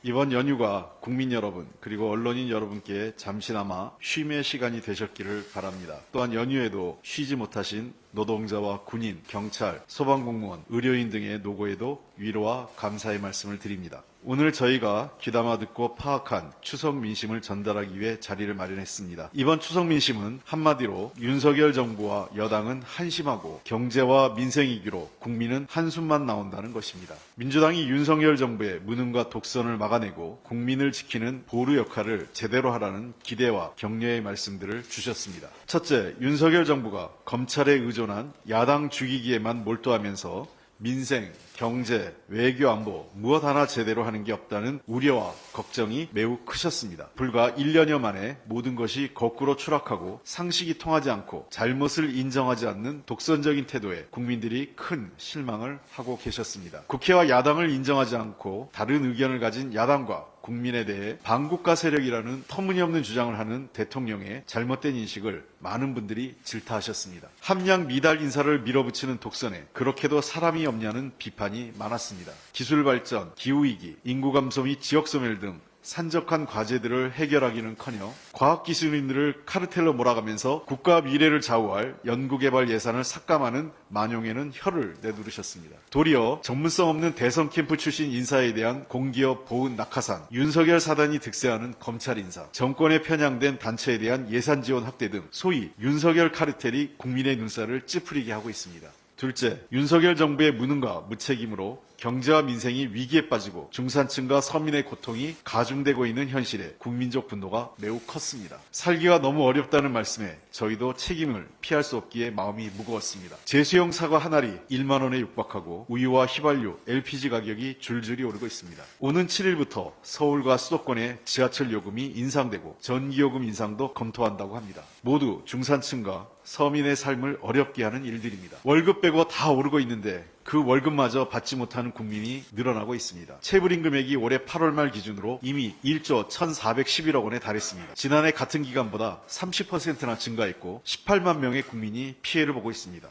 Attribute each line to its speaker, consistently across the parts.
Speaker 1: 이번 연휴가 국민 여러분 그리고 언론인 여러분께 잠시나마 쉼의 시간이 되셨기를 바랍니다. 또한 연휴에도 쉬지 못하신 노동자와 군인, 경찰, 소방공무원, 의료인 등의 노고에도 위로와 감사의 말씀을 드립니다. 오늘 저희가 귀담아 듣고 파악한 추석 민심을 전달하기 위해 자리를 마련했습니다. 이번 추석 민심은 한마디로 윤석열 정부와 여당은 한심하고 경제와 민생 위기로 국민은 한숨만 나온다는 것입니다. 민주당이 윤석열 정부의 무능과 독선을 막아내고 국민을 지키는 보루 역할을 제대로 하라는 기대와 격려의 말씀들을 주셨습니다. 첫째, 윤석열 정부가 검찰에 의존한 야당 죽이기에만 몰두하면서 민생, 경제, 외교, 안보 무엇 하나 제대로 하는 게 없다는 우려와 걱정이 매우 크셨습니다. 불과 1년여 만에 모든 것이 거꾸로 추락하고 상식이 통하지 않고 잘못을 인정하지 않는 독선적인 태도에 국민들이 큰 실망을 하고 계셨습니다. 국회와 야당을 인정하지 않고 다른 의견을 가진 야당과 국민에 대해 반국가 세력이라는 터무니없는 주장을 하는 대통령의 잘못된 인식을 많은 분들이 질타하셨습니다. 함량 미달 인사를 밀어붙이는 독선에 그렇게도 사람이 없냐는 비판이 많았습니다. 기술 발전, 기후위기, 인구 감소 및 지역소멸 등 산적한 과제들을 해결하기는커녕 과학기술인들을 카르텔로 몰아가면서 국가 미래를 좌우할 연구개발 예산을 삭감하는 만용에는 혀를 내두르셨습니다. 도리어 전문성 없는 대선 캠프 출신 인사에 대한 공기업 보은 낙하산, 윤석열 사단이 득세하는 검찰 인사, 정권에 편향된 단체에 대한 예산 지원 확대 등 소위 윤석열 카르텔이 국민의 눈살을 찌푸리게 하고 있습니다. 둘째, 윤석열 정부의 무능과 무책임으로 경제와 민생이 위기에 빠지고 중산층과 서민의 고통이 가중되고 있는 현실에 국민적 분노가 매우 컸습니다. 살기가 너무 어렵다는 말씀에 저희도 책임을 피할 수 없기에 마음이 무거웠습니다. 제수용 사과 한 알이 1만 원에 육박하고 우유와 휘발유, LPG 가격이 줄줄이 오르고 있습니다. 오는 7일부터 서울과 수도권의 지하철 요금이 인상되고 전기요금 인상도 검토한다고 합니다. 모두 중산층과 서민의 삶을 어렵게 하는 일들입니다. 월급 빼고 다 오르고 있는데 그 월급마저 받지 못하는 국민이 늘어나고 있습니다. 체불임 금액이 올해 8월 말 기준으로 이미 1조 1,411억 원에 달했습니다. 지난해 같은 기간보다 30%나 증가했고 18만 명의 국민이 피해를 보고 있습니다.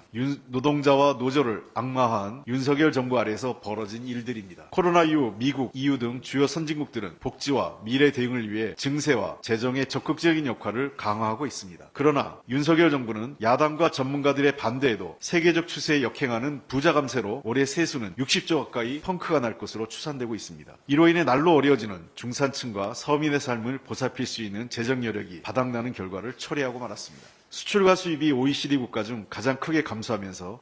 Speaker 1: 노동자와 노조를 악마화한 윤석열 정부 아래에서 벌어진 일들입니다. 코로나 이후 미국, EU 등 주요 선진국들은 복지와 미래 대응을 위해 증세와 재정의 적극적인 역할을 강화하고 있습니다. 그러나 윤석열 정부는 야당과 전문가들의 반대에도 세계적 추세에 역행하는 부자 감세로 올해 세수는 60조 가까이 펑크가 날 것으로 추산되고 있습니다. 이로 인해 날로 어려워지는 중산층과 서민의 삶을 보살필 수 있는 재정 여력이 바닥나는 결과를 초래하고 말았습니다. 수출과 수입이 OECD 국가 중 가장 크게 감소하면서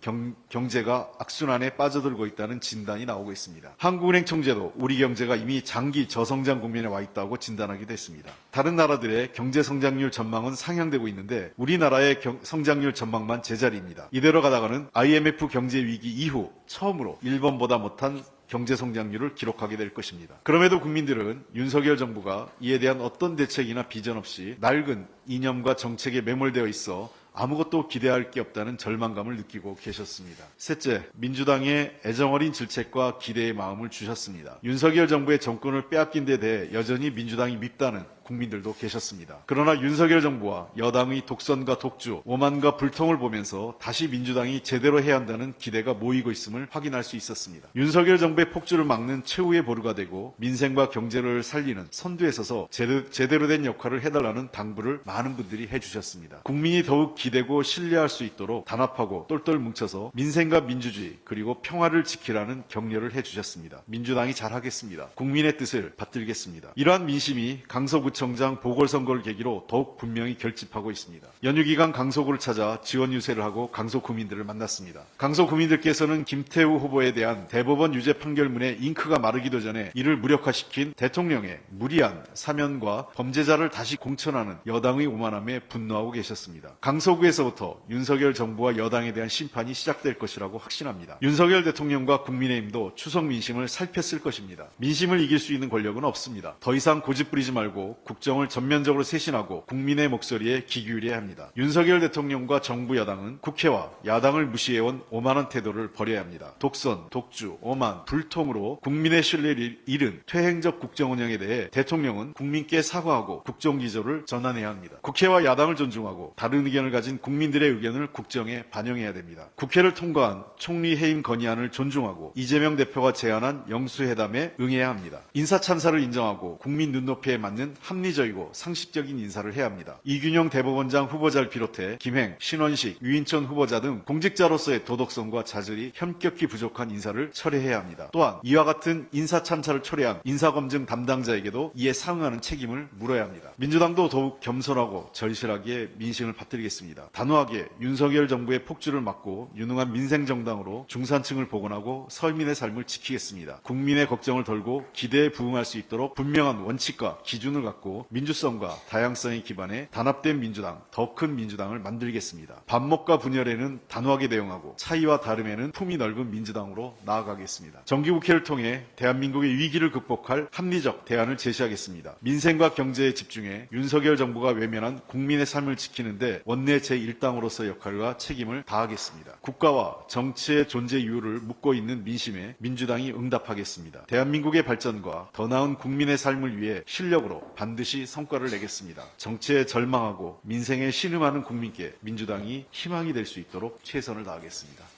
Speaker 1: 경제가 악순환에 빠져들고 있다는 진단이 나오고 있습니다. 한국은행 총재도 우리 경제가 이미 장기 저성장 국면에 와 있다고 진단하기도 했습니다. 다른 나라들의 경제 성장률 전망은 상향되고 있는데 우리나라의 성장률 전망만 제자리입니다. 이대로 가다가는 IMF 경제 위기 이후 처음으로 일본보다 못한 경제 성장률을 기록하게 될 것입니다. 그럼에도 국민들은 윤석열 정부가 이에 대한 어떤 대책이나 비전 없이 낡은 이념과 정책에 매몰되어 있어 아무것도 기대할 게 없다는 절망감을 느끼고 계셨습니다. 셋째, 민주당의 애정어린 질책과 기대의 마음을 주셨습니다. 윤석열 정부의 정권을 빼앗긴 데 대해 여전히 민주당이 밉다는 국민들도 계셨습니다. 그러나 윤석열 정부와 여당의 독선과 독주, 오만과 불통을 보면서 다시 민주당이 제대로 해야 한다는 기대가 모이고 있음을 확인할 수 있었습니다. 윤석열 정부의 폭주를 막는 최후의 보루가 되고 민생과 경제를 살리는 선두에 서서 제대로 된 역할을 해달라는 당부를 많은 분들이 해주셨습니다. 국민이 더욱 기대고 신뢰할 수 있도록 단합하고 똘똘 뭉쳐서 민생과 민주주의 그리고 평화를 지키라는 격려를 해주셨습니다. 민주당이 잘하겠습니다. 국민의 뜻을 받들겠습니다. 이러한 민심이 강서구청장 보궐선거를 계기로 더욱 분명히 결집하고 있습니다. 연휴 기간 강서구를 찾아 지원 유세를 하고 강서구민들을 만났습니다. 강서구민들께서는 김태우 후보에 대한 대법원 유죄 판결문에 잉크가 마르기도 전에 이를 무력화시킨 대통령의 무리한 사면과 범죄자를 다시 공천하는 여당의 오만함에 분노하고 계셨습니다. 강서구에서부터 윤석열 정부와 여당에 대한 심판이 시작될 것이라고 확신합니다. 윤석열 대통령과 국민의힘도 추석 민심을 살폈을 것입니다. 민심을 이길 수 있는 권력은 없습니다. 더 이상 고집 부리지 말고 국정을 전면적으로 쇄신하고 국민의 목소리에 귀 기울여야 합니다. 윤석열 대통령과 정부 여당은 국회와 야당을 무시해온 오만한 태도를 버려야 합니다. 독선, 독주, 오만, 불통으로 국민의 신뢰를 잃은 퇴행적 국정 운영에 대해 대통령은 국민께 사과하고 국정기조를 전환해야 합니다. 국회와 야당을 존중하고 다른 의견을 가진 국민들의 의견을 국정에 반영해야 됩니다. 국회를 통과한 총리 해임 건의안을 존중하고 이재명 대표가 제안한 영수회담에 응해야 합니다. 인사참사를 인정하고 국민 눈높이에 맞는 합리적이고 상식적인 인사를 해야 합니다. 이균영 대법원장 후보자를 비롯해 김행, 신원식, 유인천 후보자 등 공직자로서의 도덕성과 자질이 현격히 부족한 인사를 철회해야 합니다. 또한 이와 같은 인사참사를 초래한 인사검증 담당자에게도 이에 상응하는 책임을 물어야 합니다. 민주당도 더욱 겸손하고 절실하게 민심을 받들겠습니다. 단호하게 윤석열 정부의 폭주를 막고 유능한 민생정당으로 중산층을 복원하고 서민의 삶을 지키겠습니다. 국민의 걱정을 덜고 기대에 부응할 수 있도록 분명한 원칙과 기준을 갖고 민주성과 다양성에 기반해 단합된 민주당, 더 큰 민주당을 만들겠습니다. 반목과 분열에는 단호하게 대응하고 차이와 다름에는 품이 넓은 민주당으로 나아가겠습니다. 정기국회를 통해 대한민국의 위기를 극복할 합리적 대안을 제시하겠습니다. 민생과 경제에 집중해 윤석열 정부가 외면한 국민의 삶을 지키는데 원내 제1당으로서 역할과 책임을 다하겠습니다. 국가와 정치의 존재 이유를 묻고 있는 민심에 민주당이 응답하겠습니다. 대한민국의 발전과 더 나은 국민의 삶을 위해 실력으로 반드시 성과를 내겠습니다. 정치에 절망하고 민생에 신음하는 국민께 민주당이 희망이 될 수 있도록 최선을 다하겠습니다.